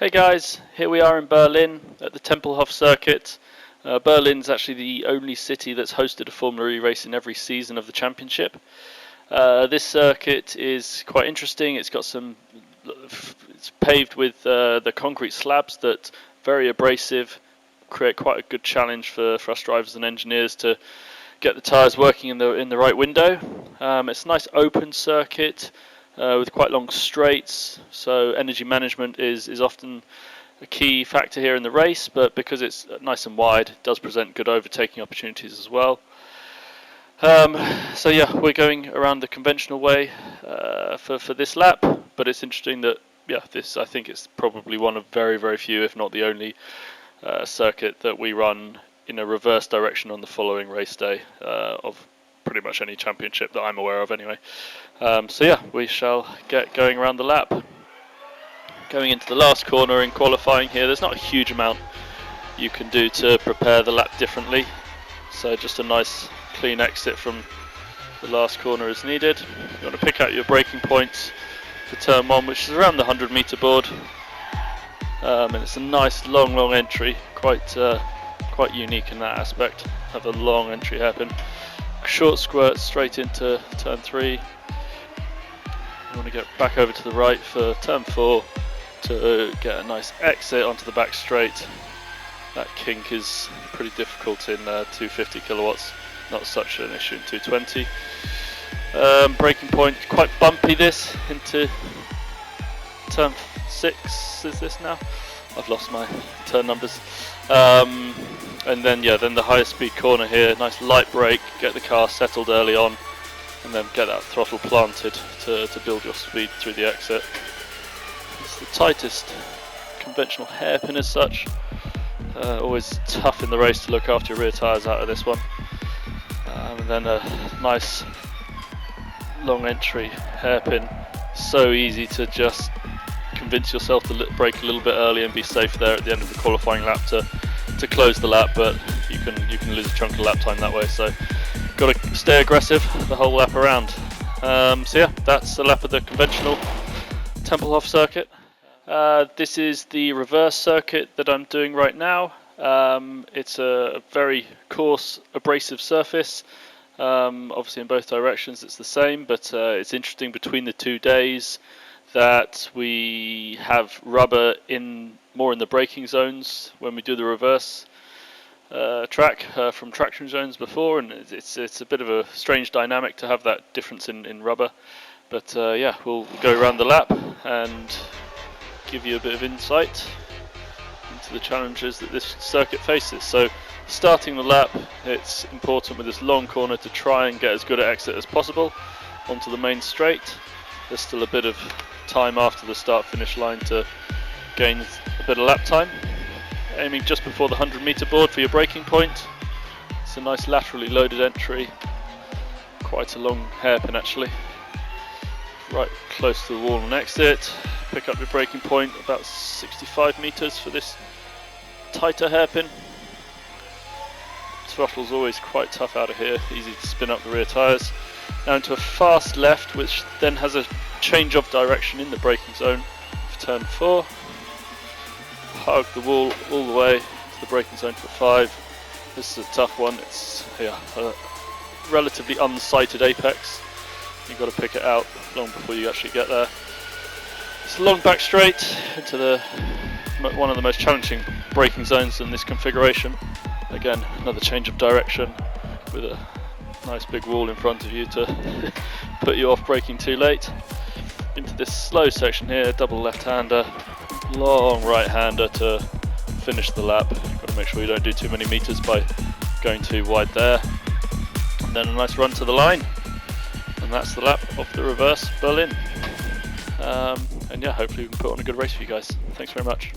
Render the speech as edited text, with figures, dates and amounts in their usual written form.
Hey guys, here we are in Berlin at the Tempelhof circuit. Berlin's actually the only city that's hosted a Formula E race in every season of the championship. This circuit is quite interesting. It's paved with the concrete slabs that very abrasive, create quite a good challenge for us drivers and engineers to get the tyres working in the right window. It's a nice open circuit with quite long straights, so energy management is often a key factor here in the race, but because it's nice and wide, it does present good overtaking opportunities as well. So yeah, we're going around the conventional way for this lap, but it's interesting that I think it's probably one of very, very few, if not the only circuit that we run in a reverse direction on the following race day of pretty much any championship that I'm aware of anyway. So yeah, we shall get going around the lap. Going into the last corner in qualifying here, there's not a huge amount you can do to prepare the lap differently, so just a nice clean exit from the last corner is needed. You want to pick out your braking points for turn 1, which is around the 100-meter board, and it's a nice long entry, quite unique in that aspect. Have a long entry hairpin, short squirt straight into turn 3. You want to get back over to the right for turn 4 to get a nice exit onto the back straight. That kink is pretty difficult in 250 kilowatts, not such an issue in 220. Braking point, quite bumpy this into turn 6, is this now? I've lost my turn numbers. And then the highest speed corner here, nice light brake, get the car settled early on, and then get that throttle planted to build your speed through the exit. It's the tightest conventional hairpin as such. Always tough in the race to look after your rear tyres out of this one. And then a nice long entry hairpin. So easy to just convince yourself to brake a little bit early and be safe there at the end of the qualifying lap to close the lap, but you can lose a chunk of lap time that way. So got to stay aggressive the whole lap around. So yeah, that's the lap of the conventional Tempelhof circuit. This is the reverse circuit that I'm doing right now. It's a very coarse, abrasive surface. Obviously in both directions it's the same, but it's interesting between the 2 days that we have rubber more in the braking zones when we do the reverse track from traction zones before, and it's a bit of a strange dynamic to have that difference in rubber. But yeah, we'll go around the lap and give you a bit of insight into the challenges that this circuit faces. So starting the lap, it's important with this long corner to try and get as good an exit as possible onto the main straight. There's still a bit of time after the start-finish line to gain a bit of lap time. Aiming just before the 100-meter board for your braking point. It's a nice laterally loaded entry, quite a long hairpin actually. Right close to the wall and exit. Pick up your braking point about 65 meters for this tighter hairpin. Throttle's always quite tough out of here, easy to spin up the rear tyres. Now into a fast left, which then has a change of direction in the braking zone for turn 4. Hug the wall all the way to the braking zone for 5. This is a tough one. It's a relatively unsighted apex. You've got to pick it out long before you actually get there. It's a long back straight into one of the most challenging braking zones in this configuration. Again, another change of direction with a nice big wall in front of you to put you off braking too late. Into this slow section here, double left-hander, long right-hander to finish the lap. You've got to make sure you don't do too many meters by going too wide there. And then a nice run to the line. And that's the lap of the reverse Berlin. And yeah, hopefully we can put on a good race for you guys. Thanks very much.